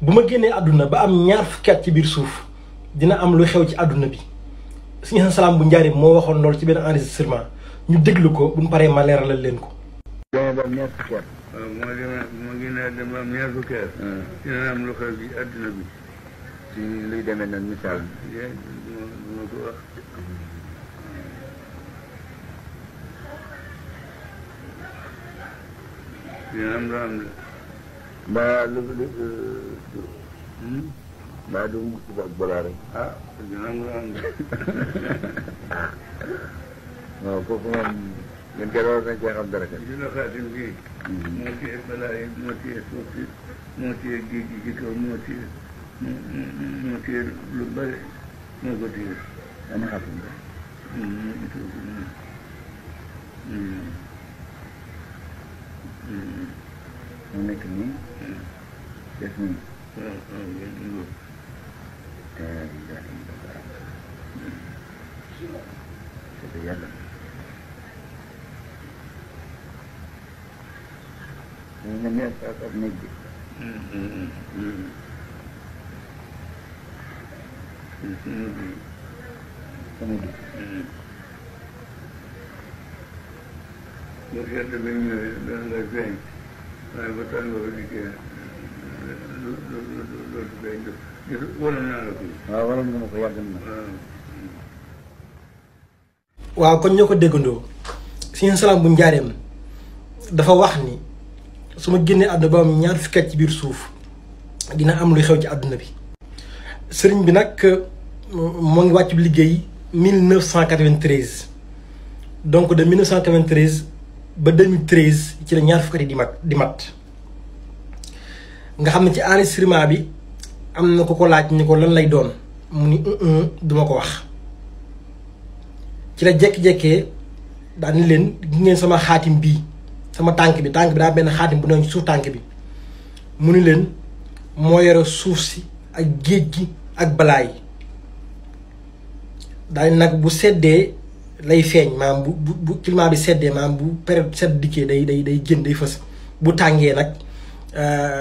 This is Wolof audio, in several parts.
bu ma génnee àdduna ba am ñaar fukki at ci biir suuf dina am lu xew ci àdduna bi Sëñ Xasan Salaam bu Njaaréem moo waxoon loolu ci benn enregistrement ñu déglu ko bu ñu paree ma leeralal leen ko. waaw moo génnee àdduna ba am ñaar fukki at. dina am lu xew ci àdduna bi. ci luy demee noonu misaal. ma ko wax. dina am lu am de. mbaa mbaa du musiba ak balaa rek. ah dina am lu am de. waaw kooku moom ngeen koy war nañ cee xam dara kat. dina xaatim bii. moo téye balaa yi moo téye suuf si moo téye géej gi ci kaw moo téye lu bëri moo ko téye. dama xaatim bi. mu nekk nii. def nii. waaw c'est yàlla. ñu ne meer ak néeg bi. sama bi. bu sedd bi ñëwee dana la feeñ waaye ba tàngoor dikkee dootu feeñ wala naa la ko. waaw waroon nga ma ko yàgg na. waaw kon ñoo ko déggandoo Sëñ Xasan Salaam bu Njaaréem dafa wax ni su ma génnee àdduna ba am ñaar fukki at ci biir suuf dina am luy xew ci àdduna bi. sëriñ bi nag moo ngi wàcc liggéey 1993 donc de 1993 ba 2013 ci la ñaar fukki at di mat nga xam ne ci enregistrement bi am na ko ko laaj ni ko lan lay doon mu ni duma ko wax. ci la jekki-jekkee daal ni leen gi ngeen sama xaatim bii sama tànk bi daa benn xaatim bu newoon ci suuf tànk bi mu ni leen moo yore suuf si ak géej gi ak balaa yi daal nag bu seddee lay feeñ maanaam bu climat bi seddee maanaam bu période sedd dikkee day génn day fës bu tàngee nag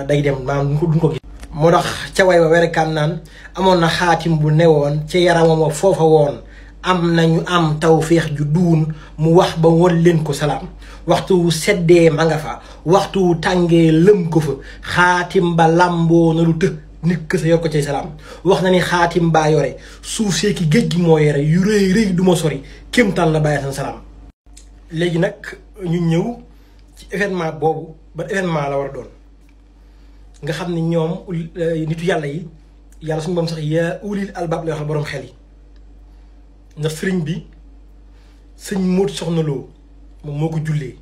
day dem maanaam duñ ko gis. moo tax ca way wa werekaan naan amoon na xaatim bu newoon ca yaramam wa foofa woon am nañu am tawféex ju duun mu wax ba won leen ko salaam waxtu seddee ma nga fa waxtu tàngee lëm ko fa xaatim ba làmboo na lu të nit kësa yor ko cay salaam wax na ni xaatim baa yore suuf see ki géej gi moo yore yu rëy rëy du ma sori kéemtaan la bàyyi san salaam. léegi nag ñu ñëw ci événement boobu ba événement la war a doon nga xam ne ñoom nitu yàlla yi yàlla suñu borom sax yaa ulil albaab lay wax borom xel yi. ndax sëriñ bi sëñ Móot Soxna Lo moom moo ko jullee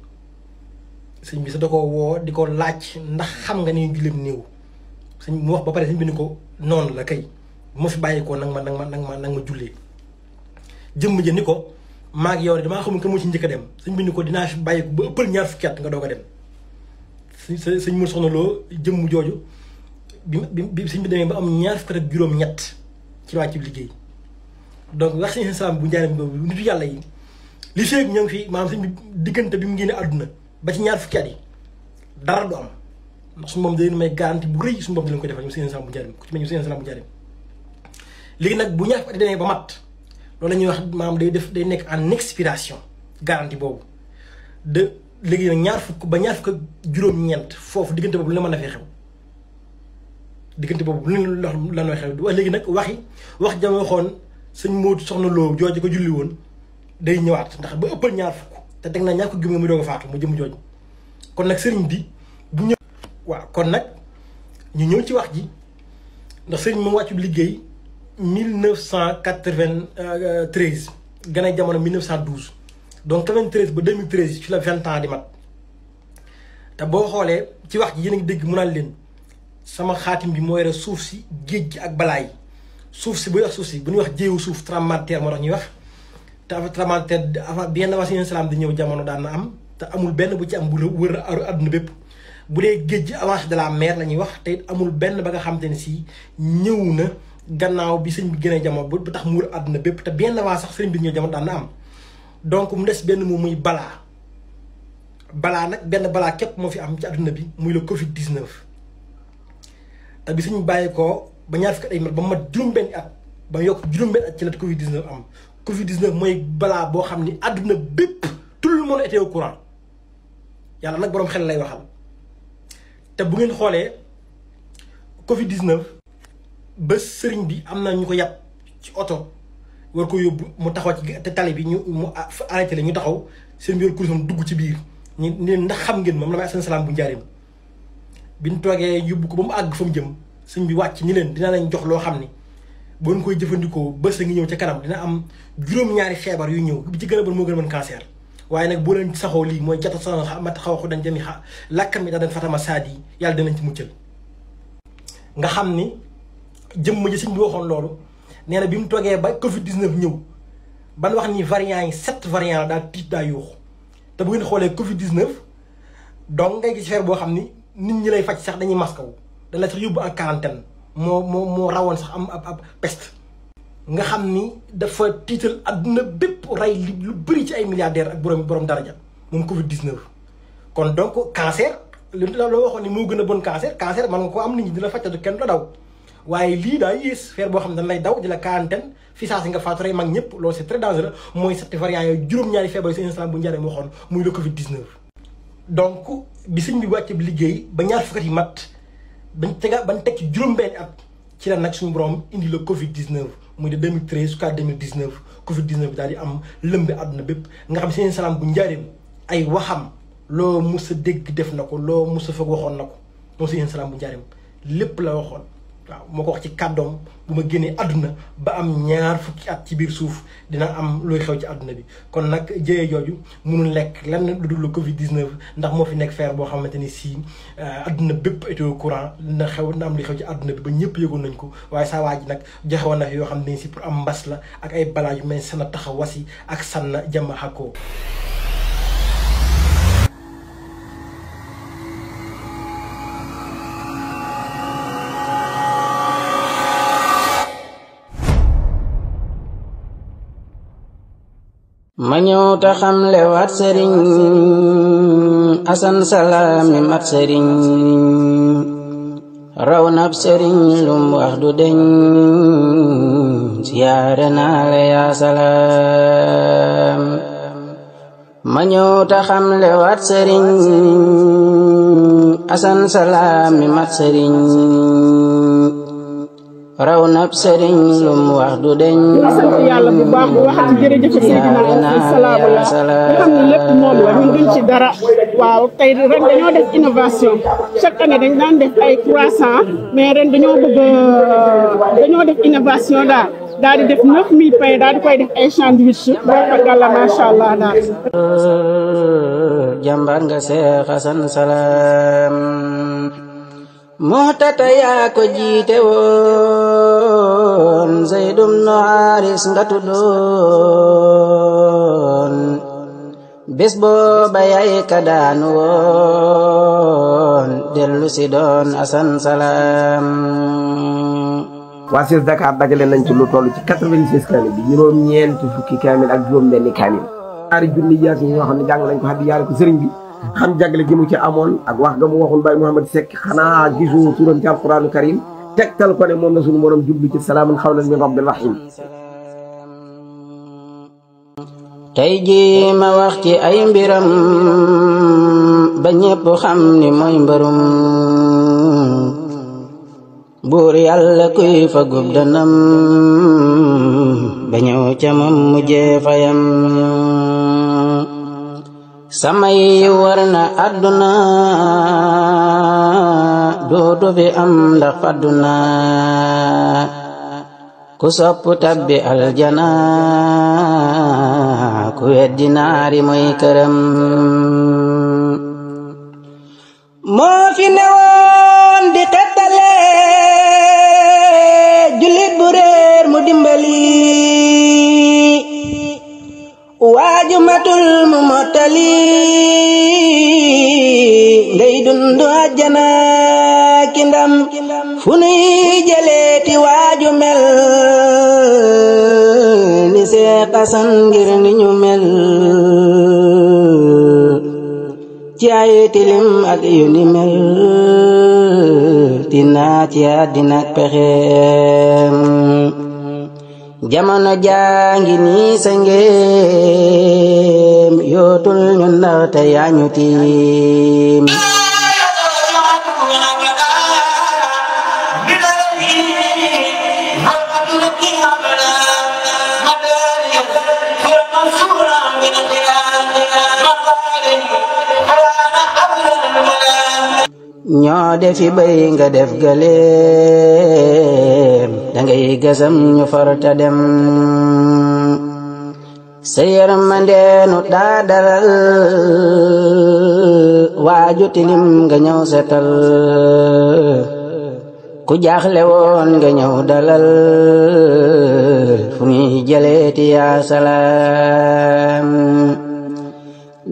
sëñ bi sax da ko woo di ko laaj ndax xam nga ni julleem néew sëñ mu wax ba pare sëñ bi ni ko noonu la kay bu ma fi bàyyi ko nag ma jullee jëmm ja ni ko maag yow de damaa xamul kan moo ci njëkk a dem sëñ bi ni ko dinaa fi bàyyi ko ba ëppal ñaar fukki at nga doog a dem sëñ Móot Soxna Lo jëmm jooju bi sëñ bi demee ba am ñaar fukki at ak juróom-ñett ci wàcc liggéey. donc wax Sëñ Xasan Salaam bu Njaaréem boobu nitu yàlla yi li feeg ñoo ngi fi maanaam sëñ bi diggante bi mu génne àdduna ba ci ñaar fukki at yi dara du am ndax suñu moom da leen may garantie bu rëy suñu moom da leen koy defal ñu Sëñ Xasan Salaam bu Njaaréem ku ci mel ni Sëñ Xasan Salaam bu Njaaréem léegi nag bu ñaar fukki at demee ba mat loolu la ñuy wax maanaam day nekk en expiration garantie boobu de léegi nag ñaar fukk ba ñaar fukk ak juróom-ñeent foofu diggante boobu lu la mën a fee xew diggante boobu lu la la xew léegi nag wax jama waxoon sëñ Móot Soxna Lo jooju ko julli woon day ñëwaat ndax ba ëppal ñaar fukk te teg na ñaar ko gëm nga muy doog a faatu mu jëm jooju kon nag sëriñ bi bu ñëw waaw kon nag ñu ñëw ci wax ji ndax sëriñ moom wàccu liggéey 1993 gën a jamono 1912 donc 93 ba 2013 ci la 20 ans di mat te boo xoolee ci wax ji yéen a ngi dégg mu naan leen sama xaatim bi moo yore suuf si géej gi ak balaa yi suuf si buy wax suuf si bu ñuy wax jéewu suuf tremblement de terre moo tax ñuy wax te tremblement de terre avant bien avant Sëñ Xasan Salaam di ñëw jamono daan na am te amul benn bu ci am bu wër àdduna bépp bu dee géej gi avancée de la mer la ñuy wax te it amul benn ba nga xam te ne si ñëw na gannaaw bi sëñ bi gën a jamono ba tax mu wër àdduna bépp te bien avant sax sëñ bi ñëw jamono daan na am donc mu des benn moom muy balaa nag benn balaa képp moo fi am ci àdduna bi muy le Covid 19 te bi suñu bàyyi ko ba ñaar fukki at ay mat ba mat juróom-benn at ba yokk juróom-benn at ci la Covid 19 am Covid 19 mooy balaa boo xam ni àdduna bépp tout le monde était au courant yàlla nag boroom xel lay waxal te bu ngeen xoolee Covid 19 ba sëriñ bi am na ñu ko yàpp ci oto war ko yóbbu mu taxaw ci te tali bi ñu mu arrêté la ñu taxaw seen biir kuréel dugg ci biir ñu ne ndax xam ngeen moom la may seen salaam bu njaarim bi ñu toogee yóbbu ko ba mu àgg fa mu jëm sëñ bi wàcc ni leen dina lañ jox loo xam ni boo koy jëfandikoo bés a ngi ñëw ca kanam dina am juróom-ñaari feebar yu ñëw bi ci gën a bon moo gën a mën cancer waaye nag boo leen saxoo lii mooy jata sa mat xaw a dañ jëmi lakkam mi daa dañ fatama saad yi yàlla dinañ ci muccal nga xam ni jëmm ji sëñ bi waxoon loolu nee na bi mu toogee ba Covid 19 ñëw ban wax ni variant yi 7 variant la daal tiit daa yuuxu te bu ngeen xoolee Covid 19 donc ngay gis feebar boo xam ni nit ñi lay faj sax dañuy masque wu dañ la sax yóbbu en quarantaine moo rawoon sax am ab peste nga xam ni dafa tiital adduna bépp rey lu bëri ci ay milliardaires ak borom daraja moom Covid 19. kon donc cancer li loo waxoon ni moo gën a bon cancer man nga ko am nit ñi dina faj te kenn du daw waaye lii daa yées feer boo xam ne dañ lay daw di la quarantaine fi saa si nga faatu rey mag ñëpp loolu c'est très dangereux mooy 7 variants yooyu juróom-ñaari feebar yi si instant bu njëriñ moo waxoon muy le Covid 19. donc bi sëñ bi wàcce bi liggéey ba ñaar fukki at yi mat bañ teg ci juróom-benn at ci la nag suñu borom indi le Covid 19 muy de 2013 jusqu'à 2019 Covid 19 bi daal di am lëmbe àdduna bépp nga xam seen salaam bu njaareem ay waxam loo mus a dégg def na ko loo mus a foog waxoon na ko moom seen salaam bu njaareem lépp la waxoon waaw moo ko wax ci kàddoom bu ma génnee àdduna ba am ñaar fukki at ci biir suuf dina am looy xew ci àdduna bi kon nag jëyee jooju mënul lekk lenn lu dul le Covid 19 ndax moo fi nekk feer boo xamante ni si àdduna bépp était au courant na am luy xew ci àdduna bi ba ñëpp yëgoon nañ ko waaye saa waa ji nag joxe woon na yoo xam ne si pour am mbas la ak ay balaa yu mel sana taxa wasi ak sanna jama xakkoo ma ñëw ta xamle waat sëriñ asan salaami mat sëriñ raw nab sëriñ lum wax du deñ siyaare naa la yaa salaam ma ñëw ta xamle waat sëriñ asan salaami mat sëriñ raw nab sëriñ lum wax du deñ di sant yàlla bu baax bu waxati jërëjëf Seydina salaamu la nga xam ne lépp moom la ñun duñ ci dara waaw tey ren dañoo def innovation chaque année dañ daan def ay croissant mais ren dañoo def innovation daal di def 9000 pain daal di koy def ay sandwich barkalla macha allah daal jàmbaar nga Seex Asan Salaam muhtata yaa ko jiite woon Zaydum no Haris nga tuddoon bés booba yaay ka daan woon dellu si doon Asan Salaam waa Ciss Dakar dajale nañ ci lu toll ci 86 kaamil bi juróom-ñeenti fukki kaamil ak juróom-benni kaamil ñaari junni yaas yi ñoo xam ne jàng nañ ko xaddi yaare ko sëriñ bi xam jagle gi mu ci amoon ak wax ga mu waxoon Baye Mouhamed Seck xanaa gisoo turam ci alquranu karim tegtal ko ne moom la suñu borom jublu ci salaamun xawlan min rabbil rahim tey ji ma wax ci ay mbiram ba ñépp xam ni mooy mbërum buur yàlla kuy fa gub danam ba ñëw ca moom mujjee fayam samay war na àdduna dootu fi am ndax fàdduna ku sopp tabbi aljana ku weddi naari mooy këram moo fi newoon di xettale jullit bu réer mu dimbali waaju matul mu mottali ngay dundu àjjana ki ndam fu nuy jëleeti waaju mel ni Seex Asan ngir ni ñu mel ci ay tilim ak yu ni mel dinaa ci àddina ak pexeem jamono jaangi nii sa ngéem yootul ñu ndaxte yaa ñu tiim ñoo defi bay nga def galeem dangay gasam ñu farta dem sa yërmandeenu daa dalal waaju tilim nga ñëw setal ku jaaxle woon nga ñëw dalal fu ñuy jëleeti yaa salaam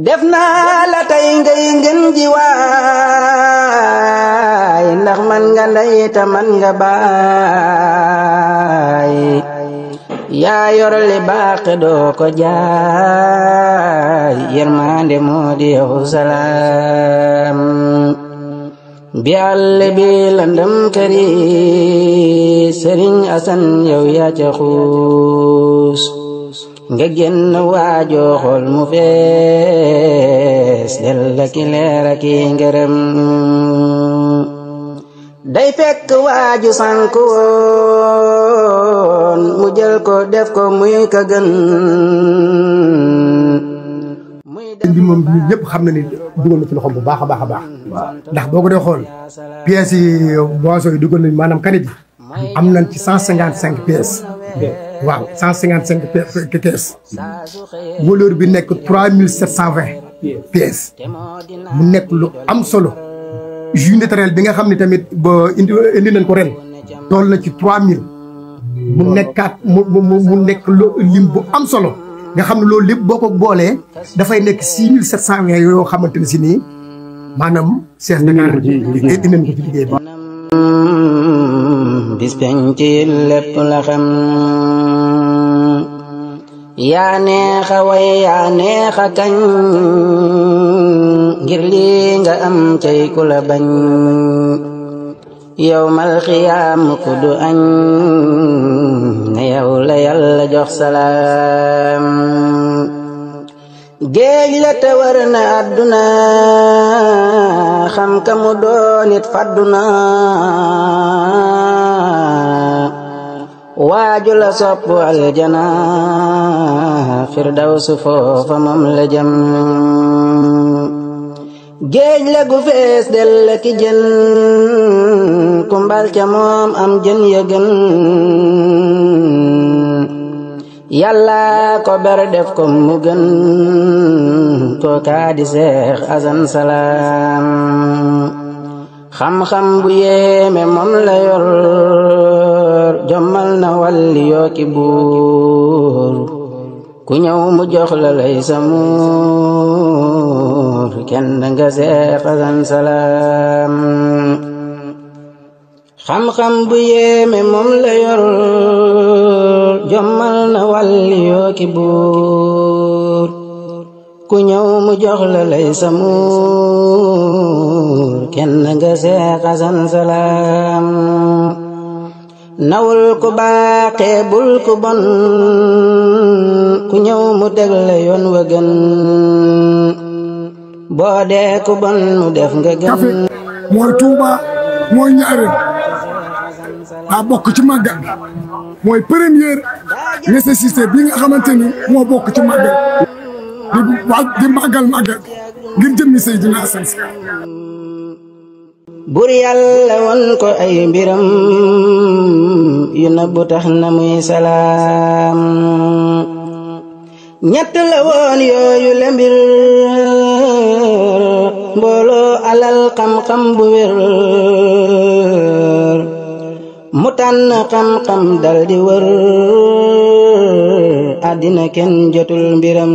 def naa la tey ngay ngeen ji waay ndax man nga ndey ta man nga baay yaa yor li baax doo ko jaay yërmande moo di yow salaam bi àll bi landam këri Sëriñ Asan yow yaa ca xuus nga génn waajoo xool mu fees del la ki leer ak i ngërëm day fekk waaju sànk woon mu jël ko def ko muy ka gën bi moom ñëpp xam na ni dugal na ci loxoom bu baax a baax a baax ndax boo ko dee xool pièces yi boisson yi dugal nañ maanaam kanit yi am nañ ci 155 pièces waaw 155 pièces valeur bi nekk 3720 pièces mu nekk lu am solo jus naturel bi nga xam ne tamit ba indi nañ ko ren toll na ci 3000 mu nekkaat mu nekk lim bu am solo nga xam ne loolu lépp boo ko boolee dafay nekk 6720 yoo xamante ne si nii maanaam Cees Dakar indi nañ ko ci liggéey ba bis penc lépp la xam yaa neexa way yaa neexa kañ ngir lii nga am cay ku la bañ yawmal xiyaam ku du añ ne yow la yàlla jox salaam géej la te war na àdduna xam ka mu doonit fadduna waaju la sopp aljana firdawsu foofa moom la jëm géej la gu fees del ki jën kumbal ca moom am jën ya gën yàlla ko ber def ko mu gën kookaa di Seex Asan Salaam xam-xam bu yéeme moom la yor jommal na walli yooki buur ku ñëw mu jox la lay samuur kenn nga Seex Asan Salaam xam-xam bu yéeme moom la yor jommal na walli yooki buur ku ñëw mu jox la lay samuur kenn nga Seex Asan Salaam nawul ku baaxee bul ku bon ku ñëw mu teg la yoon wa gën boo dee ku bon mu def nga gën mooy Tuuba mooy Njaaréem daa bokk ci màggal mooy première nécessité bi nga xamante ni moo bokk ci màggal di màggal ngir jëmmi Seydina Asan Salaam bur yàlla won ko ay mbiram yu nëbbu tax na muy salaam ñett la woon yooyu le mbir mbooloo alal xam-xam bu wér mu tànn xam-xam dal di wër àddina kenn jotul mbiram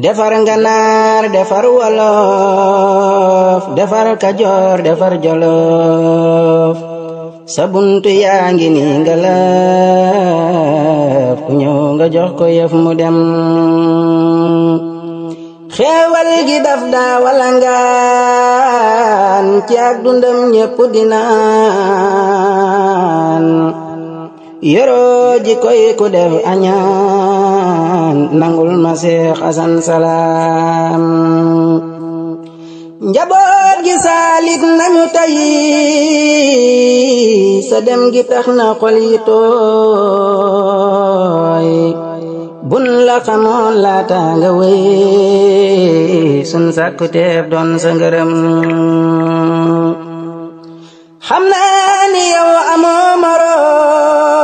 defar Nganaar defar Wolof defar Kajoor defar Jolof sa buntu yaa ngi nii nga laaf ku ñëw nga jox ko yëf mu dem xéewal gi daf daa walangaan ci ak dundam ñépp dinaan yoroo ji koy ku def añaan nangul ma Seex Asan Salaam njaboot gi saalit nañu tey sa dem gi tax na xol yi tooy bun la xamoon laata nga wéy sun sàkku teef doon sa ngërëm xam naa ni yow amoo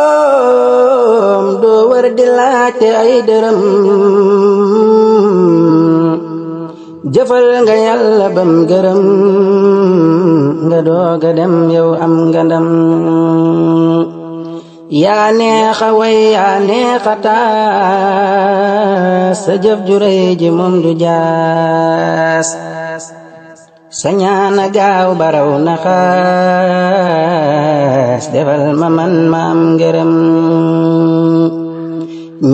moroom doo war di laajte ay dërëm jëfal nga Yàlla bam gërëm nga dooga dem yow am nga ndam yaa neexa way yaa neexa taas sa jëf ju rëy ji moom du jaas sa ñaana gaaw baraw na xaas defal ma man ma am ngërëm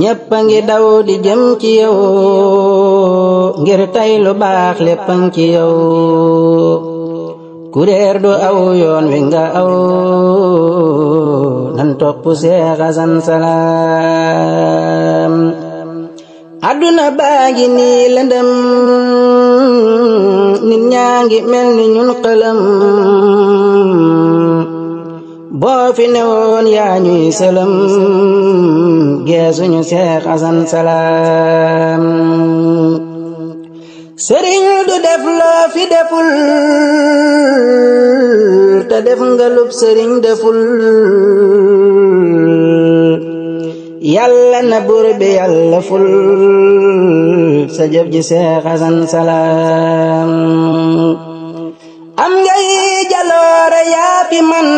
ñépp a ngi daw di jëm ci yow ngir tay lu baax lépp a ngi ci yow ku réer du aw yoon wi nga aw nan topp Seex Asan Salaam àdduna baa ngi nii lëndëm nit ñaa ngi mel ni ñun xëlëm boo fi newoon yaa ñuy sëlëm geesuñu Seex Asan Salaam sëriñ du def loo fi deful te def nga lub sëriñ deful Yàlla na buur bi Yàlla ful sa jëf ji Seex Asan Salaam am ngay jaloore yaa fi man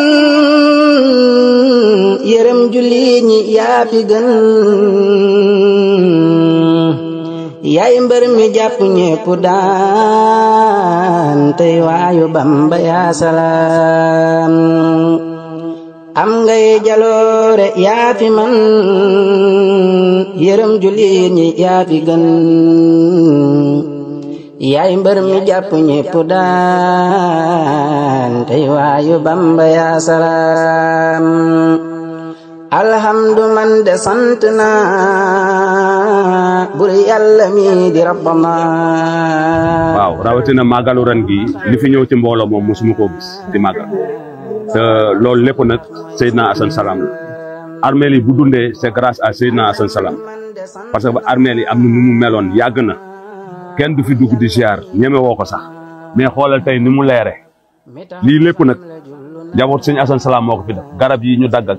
yërëm julli ñi yaa fi gën yaay mbër mi jàpp ñépp daan tey waayu Bamba yaa salaam am ngay jaloore yaa fi man yërëm julli ñi yaa fi gën yaay mbër mi jàpp ñépp daan tey waayu Bamba yaa salaam alhamdu man de sant naa bur Yàlla mi di rabbana waaw rawatina màggalu ren gi li fi ñëw ci mbooloo moom mosuma koo gis di màggal te loolu lépp nag Seydina Asan Salaam la armeel yi bu dundee c'est grâce à Seydina Asan Salaam parce que armeel yi am na nu mu meloon yàgg na kenn du fi dugg di ziar ñeme woo ko sax mais xoolal tey ni mu leere lii lépp nag njaboot Sëñ Asan Salaam moo ko fi def garab yi ñu dagg ak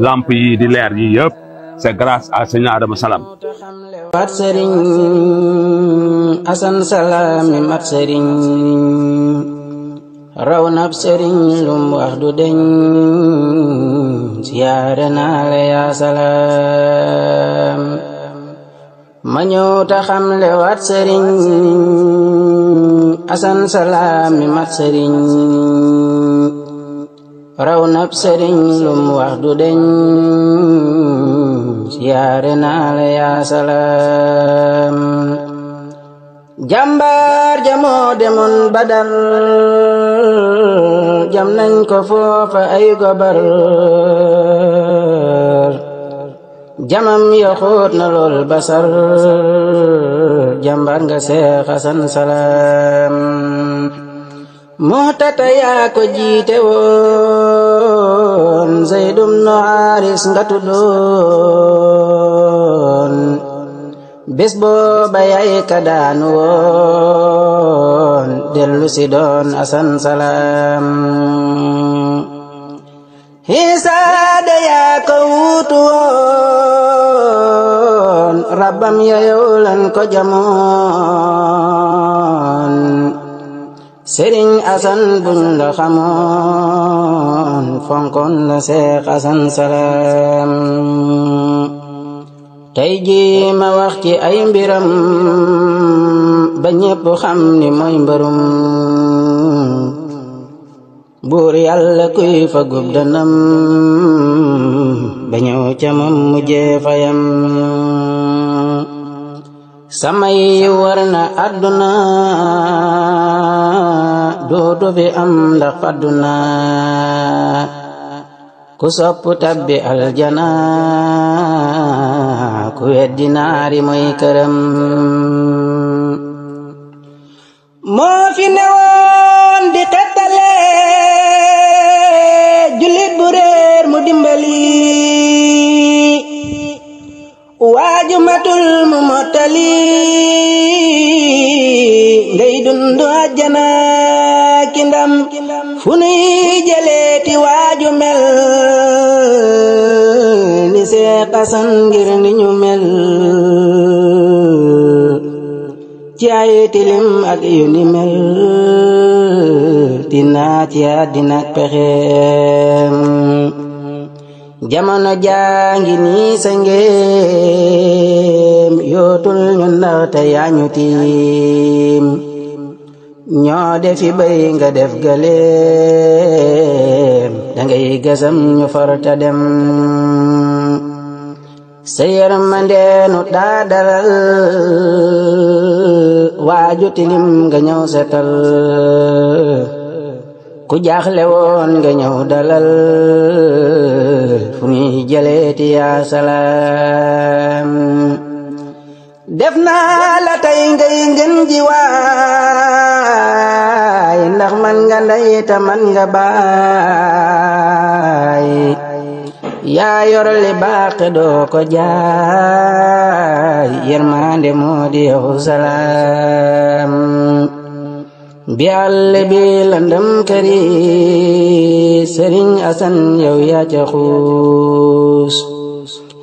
lamp yi di leer yi yëpp c'est grâce à Sëñ Adama Salaam mat Sëriñ Asan Salaam mi mat sëriñ raw nab sëriñ lum wax du deñ siyaare naa la yaa salaam ma ñëw ta xam le waat Sëriñ Asan Salaam mi mat sëriñ raw nab sëriñ lum wax du deñ siyaare naa la yaa salaam jàmbaar jamoo demoon Badar jam nañ ko foofa ay gobar jamam ya xóot na lool basar jàmbaar nga Seex Asan Salaam Muhtata yaa ko jiite woon Zaydum no Haris nga tuddoon bés booba yaay ka daanu woon dellu si doon Asan Salaam Isaa de yaa ko wuutu woon rabbam ya yow lan ko jamoon Sëriñ Asan buñ la xamoon fonkoon la Seex Asan Salaam tey jii ma wax ci ay mbiram ba ñépp xam ni mooy mbërum buur Yàlla kuy fa gub danam ba ñëw ca moom mujjee fayam samay war na àdduna dootu fi am ndax àdduna ku sopp tabbi aljana ku weddi naari mooy këram moo fi newoon di xettale jullit bu réer mu dimbali waaju matul mu mottali ngay dundu àjjana ki ndam fu nuy jëleeti waaju mel ni Seex Asan ngir ni ñu mel ci ay tilim ak yu ni mel dinaa ci àddina ak pexeem jamono jaangi nii sa ngeem yootul ñu ndaxte yaa ñu tiim ñoo defi bay nga def galeem dangay gasam ñu farta dem sa yërmandeenu daa dalal waaju tilim nga ñëw setal ku jaaxle woon nga ñëw dalal fu ñuy jëleeti yaa salaam def naa la tey ngay ngeen ji waay ndax man nga ndey ta man nga baay yaa yor li baax doo ko jaay yërmande moo di yow salaam bi àll bi lëndëm këri Sëriñ Asan yow yaa ca xuus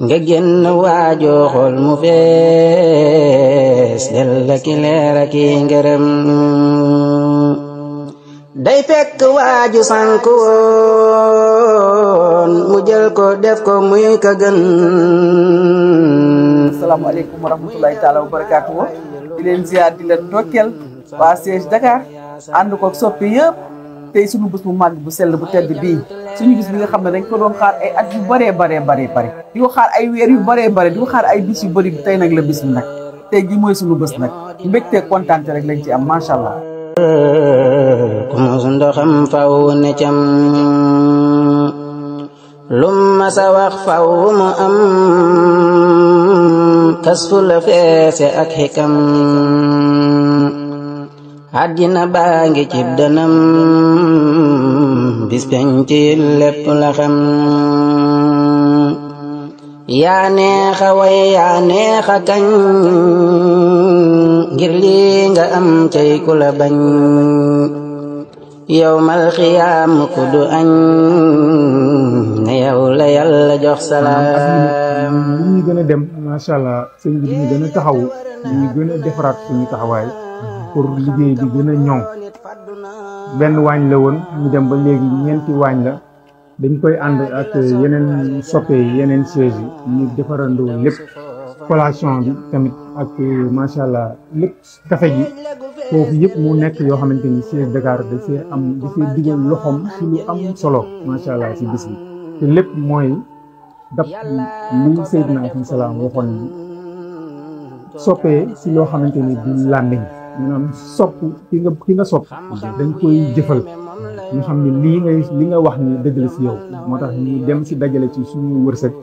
nga génn waajoo xool mu fees del ki leer ak ngërëm day fekk waaju sànk woon mu jël ko def ko muy ka gën. asalaamaaleykum wa rahmatulahi taala wa barakaatu di leen ziar di leen ndokkeel waa siège Dakar ànd ko soppi yëpp tey suñu bés bu màgg bu sell bu tedd bii suñu bis bi nga xam ne dañ ko doon xaar ay at yu bëree di ko xaar ay weer yu bëree bëri di ko xaar ay bis yu bëri tey nag la bis bi nag tey gi mooy suñu bés nag mbégte kontaante rek lañ ci am macha allah. ku mos ndoxam faw ne cam lum ma sa wax faw mu am kasfu la feese ak xikam àddina baa ngi cib danam bis penci lépp la xam yaa neexa way yaa neexa kañ ngir lii nga am cay ku la bañ yawmal xiyaam ku du añ ne yow la yàlla jox salaam. ñu gën a dem macha allah sëñ bi ñu gën a taxawu ñu gën a defaraat suñu taxawaay pour liggéey bi gën a ñoŋ benn waañ la woon ñu dem ba léegi ñeenti waañ la dañ koy ànd ak yeneen soppe yeneen siège yi ñu defarandoo lépp collation bi tamit ak macha allah lépp café gi foofu yëpp mu nekk yoo xamante ni siège Dakar da see dugal loxoom ci lu am solo macha allah ci bis bi te lépp mooy dab li Seydina Asan Salaam waxoon ni soppee ci loo xamante ni du làmmiñ maanaam sopp ki nga sopp dañ koy jëfal ñu xam ne li nga wax ni dëgg la ci yow moo tax ñu dem ci dajale ci suñu wërsëg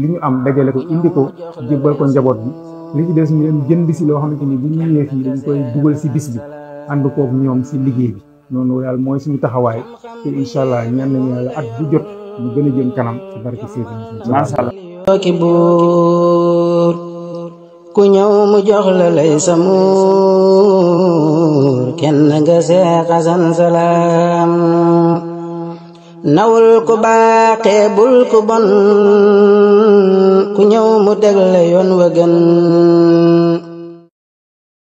li ñu am dajale ko indi ko jébbal ko njaboot bi li ci des ñu dem jënd ci loo xamante ni bu ñu ñëwee fii dañ koy dugal ci bis bi ànd koog ñoom ci liggéey bi noonu yàlla mooy suñu taxawaay te incha allah ñaan nañu yàlla at bu jot ñu gën a jëm kanam ci barke Seydina macha allah ki buur ku ñëw mu jox la lay sa muur kenn nga Seex Asan Salaam nawul ku baaxee bul ku bon ku ñëw mu teg la yoon wa gën